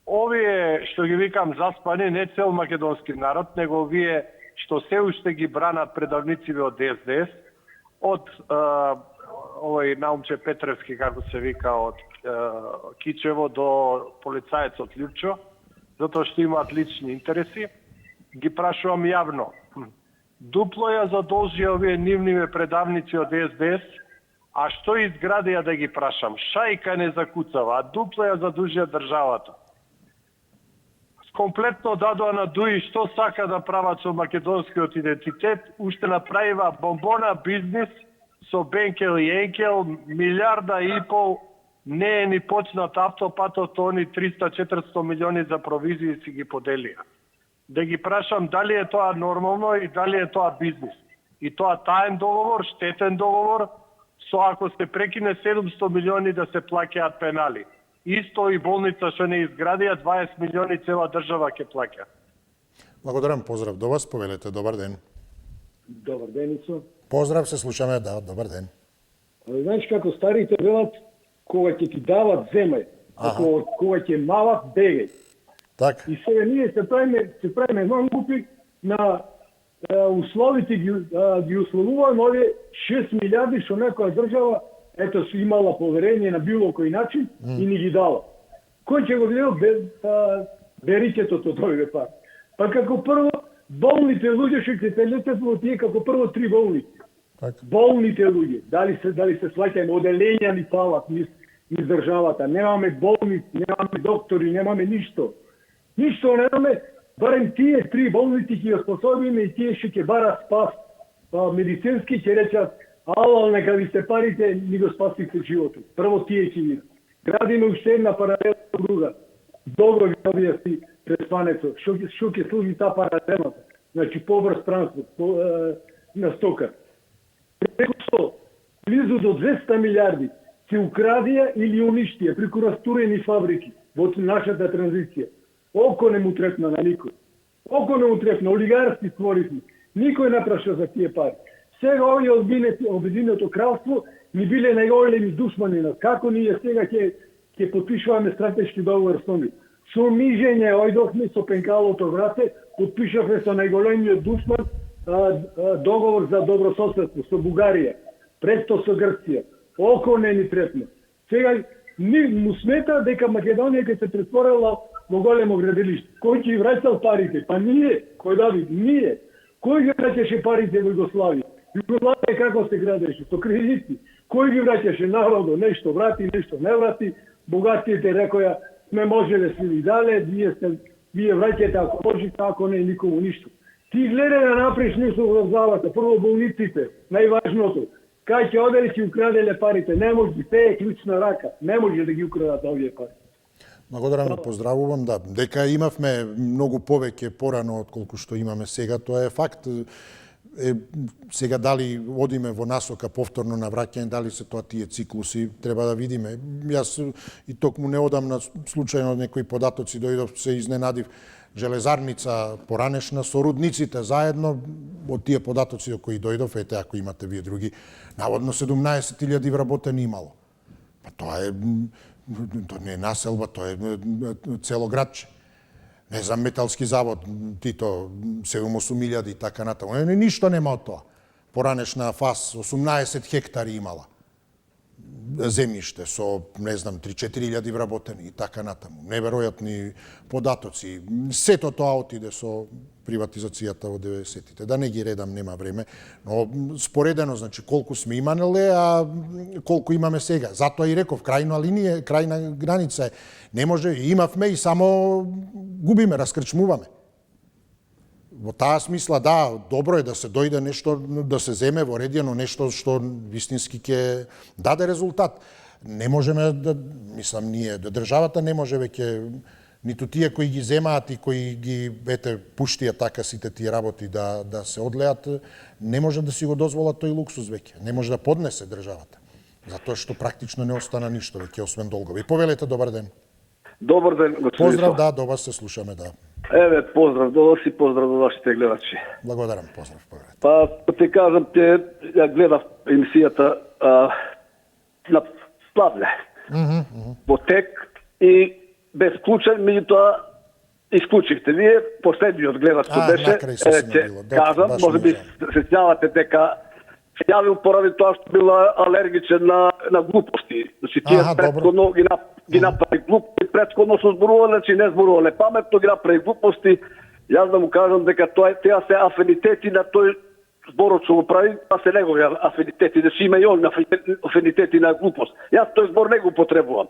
[SPEAKER 13] Овие, што ги викам заспани, не цел македонски народ, него овие што се уште ги бранат предавнициве од СДС, од овој Наумче Петревски, како се вика, од Кичево до полицаецот Лјупчо, затоа што имаат лични интереси, ги прашувам јавно. Дупло ја задолжија овие нивниве предавници од СДС, а што изградија да ги прашам? Шајка не закуцава, а дупло ја задолжија државата. Комплетно дадоа на ДУИ што сака да прават со македонскиот идентитет, уште направива бомбона бизнис со Бенкел и Енкел, 1,5 милиарда, не е ни почнат автопатот, они 300-400 милиони за провизии си ги поделија. Да ги прашам дали е тоа нормално и дали е тоа бизнис. И тоа таен договор, штетен договор, со ако се прекине 700 милиони да се плаќаат пенали. Исто и болница што не изградија, 20 милиони цела држава ќе плаќа.
[SPEAKER 1] Благодарам, поздрав до вас, повелете, добар ден.
[SPEAKER 14] Добар ден, Ицо.
[SPEAKER 1] Поздрав, се слушаме, да, добар ден.
[SPEAKER 14] Знаеш како старите велат, кога ќе ти дават земе, кога ќе малат бегај.
[SPEAKER 1] Так.
[SPEAKER 14] И сега ние се правиме мангупи на условите ги условуваме овие 6 милиарди што некоја држава ето си имала поверение на било кој начин и ни ги дала. Кој ќе го гледа берикетот од овие пари? Па како прво, болните луѓе што ќе се летат во тие како прво 3 болници. Болните луѓе, дали се сваќајме, оделенја ни палат, из државата. Немаме болници, немаме доктори, немаме ништо. Ништо немаме, барем тие 3 болници ќе ја способиме и тие што ќе барат спас. Медицински ќе речат, ала нека ви се парите, ни го спасите животот. Прво тие ќе видат. Градиме уште една паралелна друга. Добро ги објасни Преспанецо, што ќе служи таа паралелната. Значи побрз транспорт на стока. Преку што близу до 200 милиарди се украдија или уништија преку растурени фабрики во нашата транзиција. Око не му трепна на никој. Око не му трепна, олигарски створивме. Никој не праша за тие пари. Сега овие Обединеното кралство ни биле најголеми душмани нас. Како ние сега ќе потпишуваме стратешки договор со нив? Со мижење ојдовме со пенкалото врате, потпишавме со најголемиот душман договор за добрососедство со Бугарија, пред тоа со Грција. Око не ни трепна. Сега му смета дека Македонија ќе се претворила во големо градилиште. Кој ќе враќал парите? Па ние. Кој даде? Ние. Кој ги враќаше парите во Југославија? Југославија како се градеше? Со кредити. Кој ги враќаше? Народо нешто врати, нешто не врати. Богатите рекоја, сме можеле сме ви дале, вие враќате ако можете, ако не никому ништо. Ти гледај да направиш нешто во државата, прво болниците, најважното. Кај ќе одели ќе украделе парите, не може, те е клучна рака, не може да ги украдат овие пари.
[SPEAKER 1] Благодарам, поздравувам, да. Дека имавме многу повеќе порано отколку што имаме сега, тоа е факт. Сега дали одиме во насока повторно на враќање, дали се тоа тие циклуси, треба да видиме. Јас и токму неодамна случајно некои податоци дојдов, се изненадив. Железарница поранешна со рудниците заедно, од тие податоци од кои дојдов, ете ако имате вие други, наводно 17.000 вработени имало. Па тоа не е населба, тоа е цело градче. Не знам, металски завод, Тито, 7-8.000 и така натаму. Ништо нема од тоа. Поранешна ФАС, 18 хектари имала земјиште со, не знам, 3-4.000 вработени и така натаму. Неверојатни податоци. Сето тоа отиде со приватизацијата во 90-тите. Да не ги редам, нема време, но споредено, значи, колку сме имале, а колку имаме сега. Затоа и реков, крајна граница е. Не може, имавме и само губиме, раскрчмуваме. Во таа смисла, да, добро е да се дојде нешто, да се земе во редија, но нешто што вистински ќе даде резултат. Не можеме да, мислам, ние, да државата не може веќе, ниту тие кои ги земаат и кои ги, пуштија така сите тие работи да се одлеат, не може да си го дозволат тој луксус веќе. Не може да поднесе државата. Затоа што практично не остана ништо веќе, освен долгови. Повелете, добар ден.
[SPEAKER 15] Добар ден, господин.
[SPEAKER 1] Поздрав, да, до вас се слушаме, да.
[SPEAKER 15] Еве, поздрав до вас и поздрав до вашите гледачи.
[SPEAKER 1] Благодарам, поздрав.
[SPEAKER 15] Па, ти кажам, ја гледав емисијата на Плавле, во тек и без вклучен, меѓутоа исклучихте. Вие, последниот гледач што беше, ќе кажам, може би се сеќавате дека се јавил поради тоа што била алергичен на глупости. Значи, тие претходно ги направи глупости, претходно се зборувале, значи не зборувале паметно, ги направи глупости. Јас да му кажам дека теа се афинитети на тој зборот што го прави, а се негови афинитети, да си има и он афинитети на глупост. Јас тој збор не го потребувам.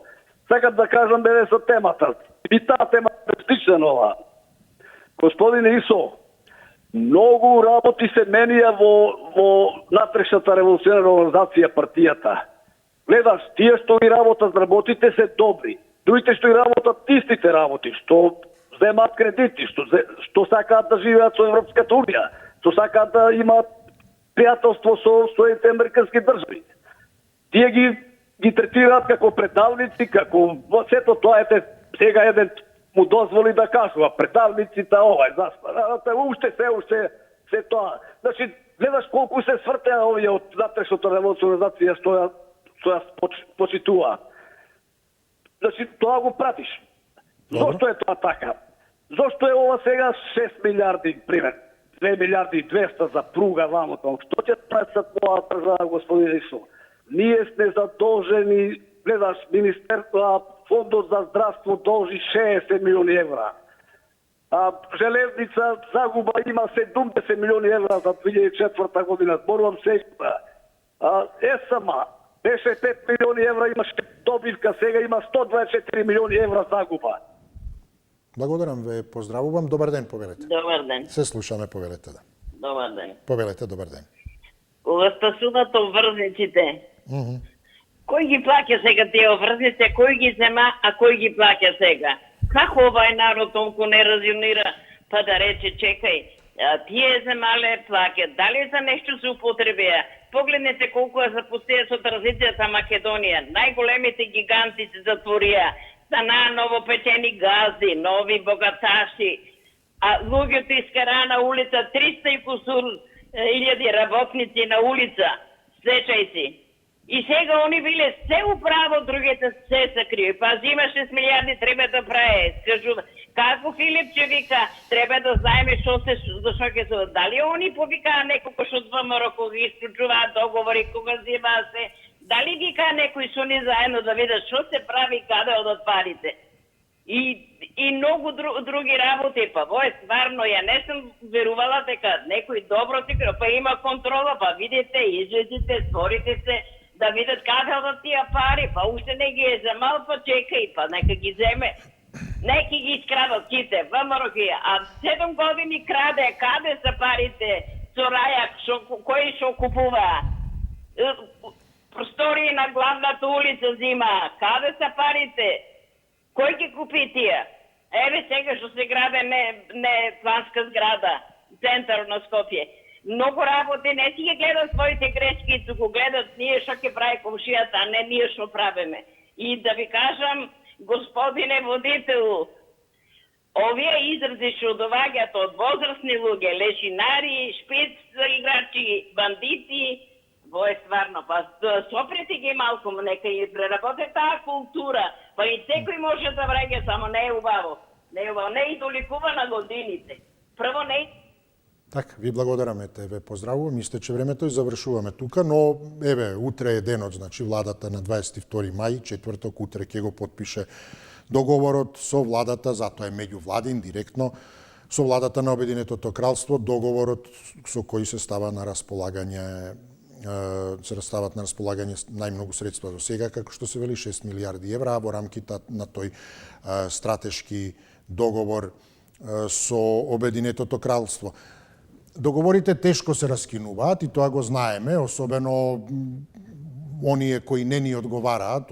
[SPEAKER 15] Сакам да кажам бе со темата. И таа тема е слична нова. Господине Исо, многу работи се менија во натрешната револуционарна организација партијата. Гледаш, тие што ги работат работите се добри. Другите што ги работат истите работи, што земаат кредити, што сакаат да живеат со Европската унија, што сакаат да имаат пријателство со своите американски држави. Тие ги третираат како предавници, како сето тоа сега еден му дозволи да кажува предавниците овај, уште се тоа. Значи, гледаш колку се свртеа овие од натрешната револуционарна организација што ја почитуваат. Значи, тоа го пратиш. Зошто е тоа така? Зошто е ова сега 6 милиарди, пример, 2 милиарди и 200 за пруга вамо тоа? Што ќе пресат моја држава, господин Исо? Ние сме задолжени, гледаш, Министерство, Фондот за здравство должи 60 милиони евра. Железница загуба има 70 милиони евра за 2004 година. Зборувам сега. ЕСМА Беше 5 милиони евра, имаше добивка, сега има 124 милиони евра загуба.
[SPEAKER 1] Благодарам ве, поздравувам. Добар ден, повелете.
[SPEAKER 16] Добар ден.
[SPEAKER 1] Се слушаме, повелете, да.
[SPEAKER 16] Добар ден.
[SPEAKER 1] Повелете, добар ден.
[SPEAKER 16] Кога спасуваат обврзниците, кој ги плаќа сега тие обврзници, кој ги зема, а кој ги плаќа сега? Како овај народ толку не разумира, па да рече, чекај, тие земале плаќат, дали за нешто се употребија? Погледнете колку е запустија со транзицијата Македонија, најголемите гиганти се затворија, стана новопечени газди, нови богаташи, а луѓето искара на улица 300 и кусур илјади работници на улица, сечај си. И сега они биле се управо, другите се сакриви. Па зима 6 милиарди треба да прави. Скажува, како Филипче вика, треба да знаеме што ќе се. Дали они повикаа некој што од ВМРО кога ги исклучуваат договори, кога зимаа се, дали викаа некој со ни заедно да видат што се прави каде од парите. И многу други работи, па во стварно, ја не сум верувала дека некој добро си, па има контрола, па видите, излезите, створите се, да видат каде одат тие пари, па уште не ги е земал, па чекај, па нека ги земе. Неки ги искрадат сите, ВМРО ги, а 7 години краде, каде се парите, со рајак, кои шо купува, простории на главната улица зима, каде се парите, кој ги купи тие? Еве сега што се граде не планска зграда, центар на Скопје. Многу работи не си ги гледат своите грешки, туку гледат ние што ќе прави комшијата, а не ние што правиме. И да ви кажам, господине водителу, овие изрази што доваѓаат од возрастни луѓе, лешинари, шпиц играчи, бандити, во е стварно, па сопрете ги малку, нека и преработе таа култура, па и секој може да враќа, само не е убаво. Не е убаво, не е толикува на годините. Прво не е.
[SPEAKER 1] Така, ви благодараме, ве поздравувам, истече времето и завршуваме тука, но еве, утре е денот, значи владата на 22 мај, четврток, утре ќе го подпише договорот со владата, затоа е меѓувладин, директно, со владата на Обединетото кралство, договорот со кој се става на располагање најмногу средства до сега, како што се вели 6 милиарди евра, а во рамките на тој стратешки договор со Обединетото кралство. Договорите тешко се раскинуваат и тоа го знаеме, особено оние кои не ни одговараат,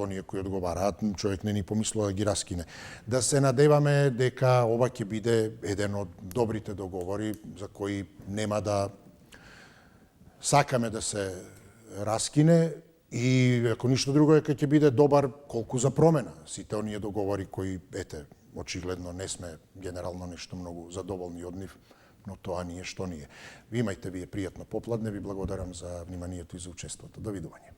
[SPEAKER 1] човек не ни помислува да ги раскине. Да се надеваме дека ова ќе биде еден од добрите договори за кои нема да сакаме да се раскине и ако ништо друго е ќе биде добар колку за промена. Сите оние договори кои, очигледно не сме генерално нешто многу задоволни од нив, но тоа ние што ние. Ви имајте вие пријатно попладне, ви благодарам за вниманието и за учеството. Довидување.